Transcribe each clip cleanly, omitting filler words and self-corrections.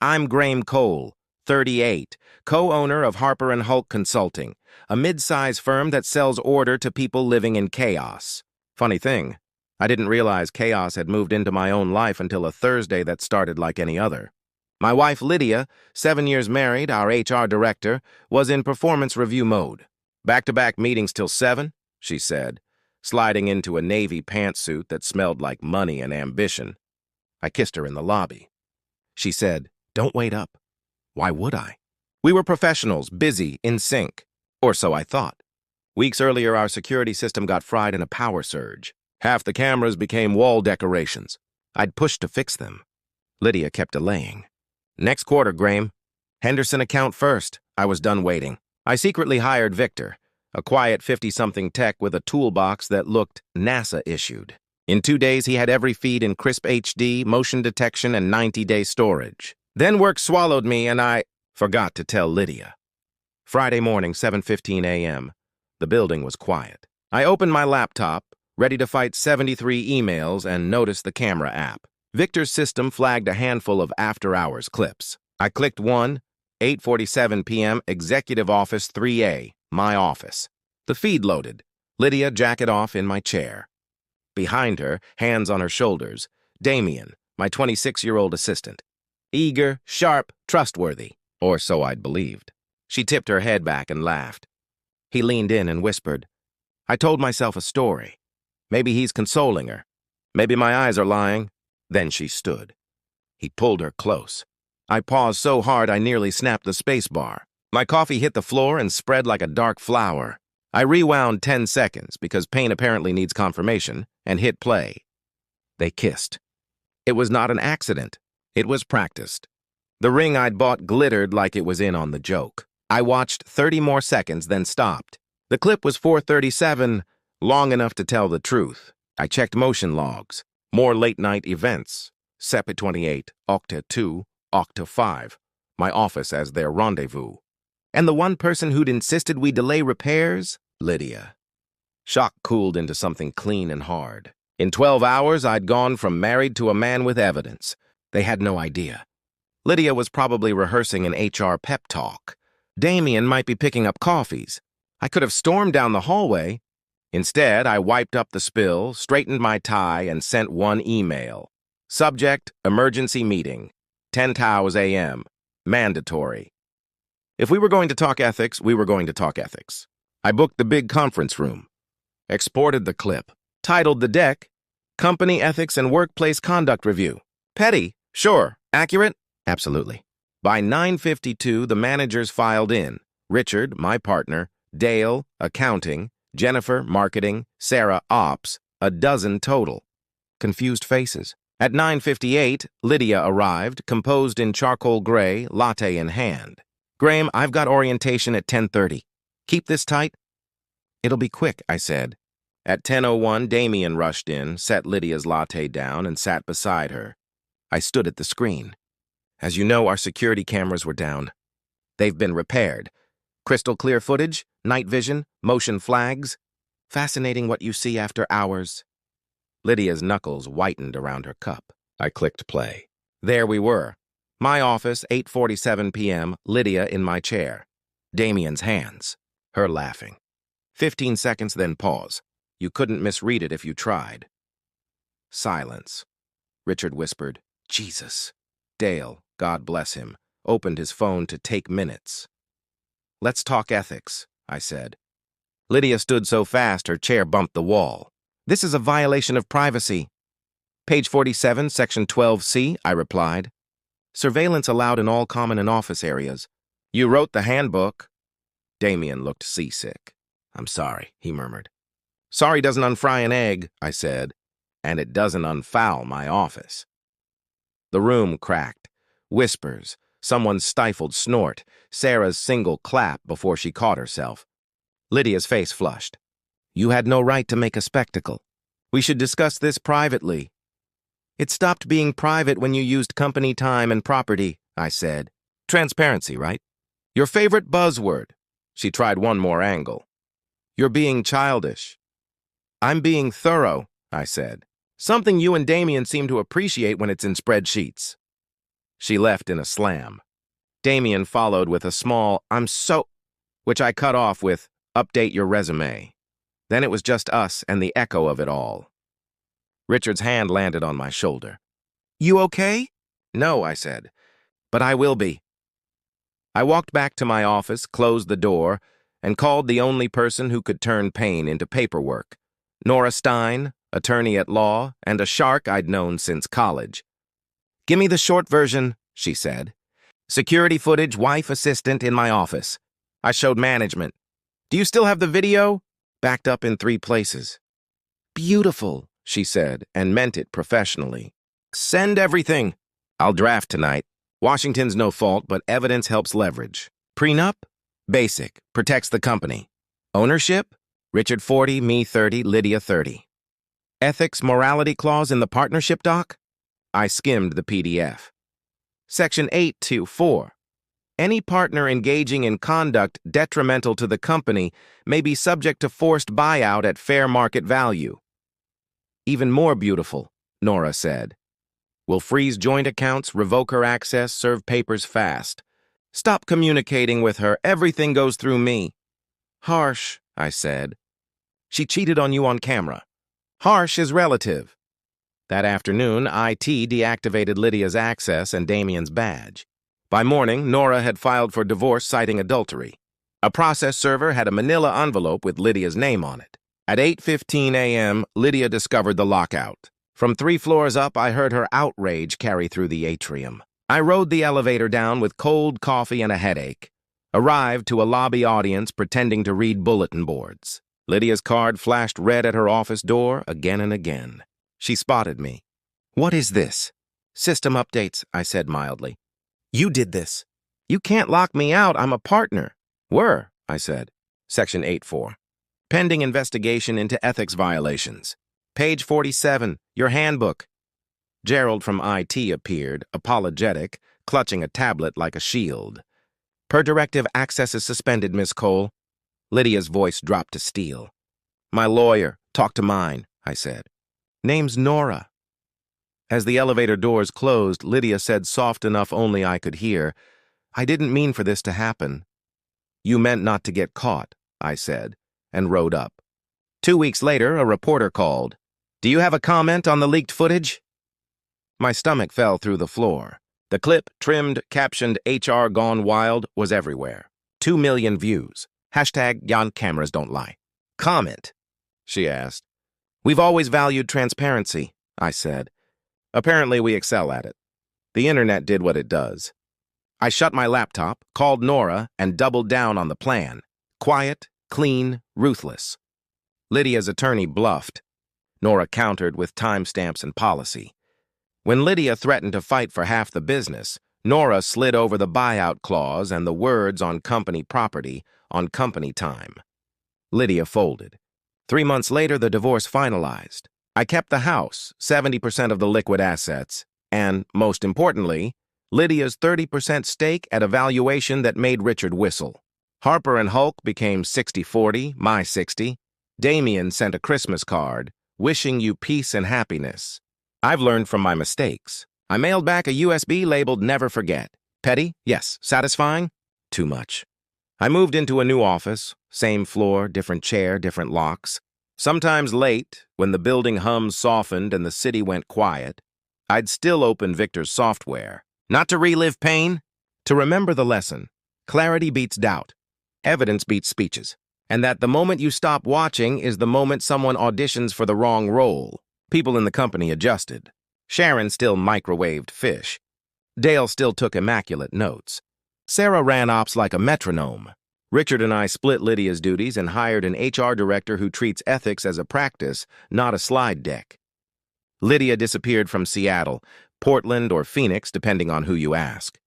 I'm Graham Cole, 38, co-owner of Harper & Hulk Consulting, a mid-size firm that sells order to people living in chaos. Funny thing, I didn't realize chaos had moved into my own life until a Thursday that started like any other. My wife Lydia, 7 years married, our HR director, was in performance review mode. Back-to-back meetings till 7, she said, sliding into a navy pantsuit that smelled like money and ambition. I kissed her in the lobby. She said, "Don't wait up." Why would I? We were professionals, busy, in sync. Or so I thought. Weeks earlier, our security system got fried in a power surge. Half the cameras became wall decorations. I'd pushed to fix them. Lydia kept delaying. "Next quarter, Graham. Henderson account first." I was done waiting. I secretly hired Victor, a quiet 50-something tech with a toolbox that looked NASA-issued. In 2 days, he had every feed in crisp HD, motion detection, and 90-day storage. Then work swallowed me, and I forgot to tell Lydia. Friday morning, 7:15 a.m. The building was quiet. I opened my laptop, ready to fight 73 emails, and noticed the camera app. Victor's system flagged a handful of after-hours clips. I clicked one, 8:47 p.m., Executive Office 3A, my office. The feed loaded. Lydia, jacket off, in my chair. Behind her, hands on her shoulders, Damien, my 26-year-old assistant. Eager, sharp, trustworthy, or so I'd believed. She tipped her head back and laughed. He leaned in and whispered. I told myself a story. Maybe he's consoling her. Maybe my eyes are lying. Then she stood. He pulled her close. I paused so hard I nearly snapped the space bar. My coffee hit the floor and spread like a dark flower. I rewound 10 seconds, because pain apparently needs confirmation, and hit play. They kissed. It was not an accident. It was practiced. The ring I'd bought glittered like it was in on the joke. I watched 30 more seconds, then stopped. The clip was 4:37, long enough to tell the truth. I checked motion logs. More late-night events. SEPA 28, Octa 2, Octa 5. My office as their rendezvous. And the one person who'd insisted we delay repairs? Lydia. Shock cooled into something clean and hard. In 12 hours, I'd gone from married to a man with evidence. They had no idea. Lydia was probably rehearsing an HR pep talk. Damien might be picking up coffees. I could have stormed down the hallway. Instead, I wiped up the spill, straightened my tie, and sent one email. Subject, emergency meeting. 10 Taos a.m. Mandatory. If we were going to talk ethics, we were going to talk ethics. I booked the big conference room. Exported the clip. Titled the deck, Company Ethics and Workplace Conduct Review. Petty, sure. Accurate? Absolutely. By 9:52, the managers filed in. Richard, my partner, Dale, accounting, Jennifer, marketing, Sarah, ops, a dozen total. Confused faces. At 9:58, Lydia arrived, composed in charcoal gray, latte in hand. Graham, I've got orientation at 10:30. Keep this tight? It'll be quick, I said. At 10:01, Damien rushed in, set Lydia's latte down, and sat beside her. I stood at the screen. As you know, our security cameras were down. They've been repaired. Crystal clear footage, night vision, motion flags. Fascinating what you see after hours. Lydia's knuckles whitened around her cup. I clicked play. There we were. My office, 8:47 p.m., Lydia in my chair. Damien's hands. Her laughing. 15 seconds, then pause. You couldn't misread it if you tried. Silence. Richard whispered, Jesus. Dale, God bless him, opened his phone to take minutes. Let's talk ethics, I said. Lydia stood so fast her chair bumped the wall. This is a violation of privacy. Page 47, Section 12C, I replied. Surveillance allowed in all common and office areas. You wrote the handbook. Damien looked seasick. I'm sorry, he murmured. Sorry doesn't unfry an egg, I said, and it doesn't unfoul my office. The room cracked. Whispers, someone's stifled snort, Sarah's single clap before she caught herself. Lydia's face flushed. You had no right to make a spectacle. We should discuss this privately. It stopped being private when you used company time and property, I said. Transparency, right? Your favorite buzzword. She tried one more angle. You're being childish. I'm being thorough, I said. Something you and Damien seem to appreciate when it's in spreadsheets. She left in a slam. Damien followed with a small, which I cut off with, update your resume. Then it was just us and the echo of it all. Richard's hand landed on my shoulder. You okay? No, I said, but I will be. I walked back to my office, closed the door, and called the only person who could turn pain into paperwork. Nora Stein, attorney at law, and a shark I'd known since college. Give me the short version, she said. Security footage, wife assistant in my office. I showed management. Do you still have the video? Backed up in 3 places. Beautiful, she said, and meant it professionally. Send everything. I'll draft tonight. Washington's no fault, but evidence helps leverage. Prenup? Basic. Protects the company. Ownership? Richard 40, me 30, Lydia 30. Ethics morality clause in the partnership doc? I skimmed the PDF. Section 8.2.4. Any partner engaging in conduct detrimental to the company may be subject to forced buyout at fair market value. Even more beautiful, Nora said. We'll freeze joint accounts, revoke her access, serve papers fast. Stop communicating with her. Everything goes through me. Harsh, I said. She cheated on you on camera. Harsh is relative. That afternoon, IT deactivated Lydia's access and Damien's badge. By morning, Nora had filed for divorce citing adultery. A process server had a manila envelope with Lydia's name on it. At 8:15 a.m., Lydia discovered the lockout. From 3 floors up, I heard her outrage carry through the atrium. I rode the elevator down with cold coffee and a headache. Arrived to a lobby audience pretending to read bulletin boards. Lydia's card flashed red at her office door again and again. She spotted me. What is this? System updates, I said mildly. You did this. You can't lock me out. I'm a partner. Were, I said. Section 8.4. Pending investigation into ethics violations. Page 47, your handbook. Gerald from IT appeared, apologetic, clutching a tablet like a shield. Per directive, access is suspended, Miss Cole. Lydia's voice dropped to steel. My lawyer, talk to mine, I said. Name's Nora. As the elevator doors closed, Lydia said soft enough only I could hear, I didn't mean for this to happen. You meant not to get caught, I said, and rode up. 2 weeks later, a reporter called. Do you have a comment on the leaked footage? My stomach fell through the floor. The clip, trimmed, captioned HR Gone Wild, was everywhere. 2 million views. Hashtag Yon cameras don't lie. Comment, she asked. We've always valued transparency, I said. Apparently we excel at it. The internet did what it does. I shut my laptop, called Nora, and doubled down on the plan. Quiet, clean, ruthless. Lydia's attorney bluffed. Nora countered with timestamps and policy. When Lydia threatened to fight for half the business, Nora slid over the buyout clause and the words on company property on company time. Lydia folded. 3 months later, the divorce finalized. I kept the house, 70% of the liquid assets, and, most importantly, Lydia's 30% stake at a valuation that made Richard whistle. Harper and Hulk became 60-40, my 60. Damien sent a Christmas card, wishing you peace and happiness. I've learned from my mistakes. I mailed back a USB labeled Never Forget. Petty? Yes. Satisfying? Too much. I moved into a new office, same floor, different chair, different locks. Sometimes late, when the building hum softened and the city went quiet, I'd still open Victor's software. Not to relive pain, to remember the lesson. Clarity beats doubt. Evidence beats speeches. And that the moment you stop watching is the moment someone auditions for the wrong role. People in the company adjusted. Sharon still microwaved fish. Dale still took immaculate notes. Sarah ran ops like a metronome. Richard and I split Lydia's duties and hired an HR director who treats ethics as a practice, not a slide deck. Lydia disappeared from Seattle, Portland, or Phoenix, depending on who you ask.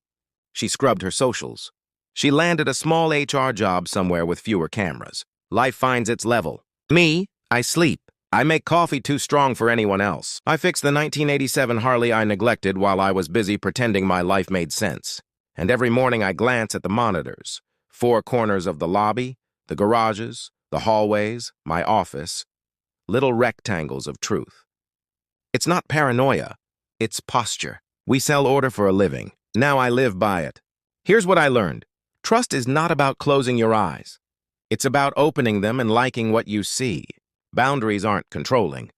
She scrubbed her socials. She landed a small HR job somewhere with fewer cameras. Life finds its level. Me, I sleep. I make coffee too strong for anyone else. I fixed the 1987 Harley I neglected while I was busy pretending my life made sense. And every morning I glance at the monitors. 4 corners of the lobby, the garages, the hallways, my office. Little rectangles of truth. It's not paranoia. It's posture. We sell order for a living. Now I live by it. Here's what I learned. Trust is not about closing your eyes. It's about opening them and liking what you see. Boundaries aren't controlling.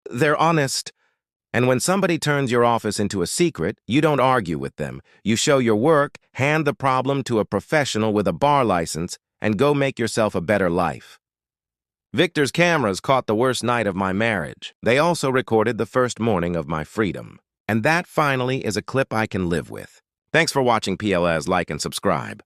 They're honest. And when somebody turns your office into a secret, you don't argue with them. You show your work, hand the problem to a professional with a bar license, and go make yourself a better life. Victor's cameras caught the worst night of my marriage. They also recorded the first morning of my freedom. And that finally is a clip I can live with. Thanks for watching PLS. Like and subscribe.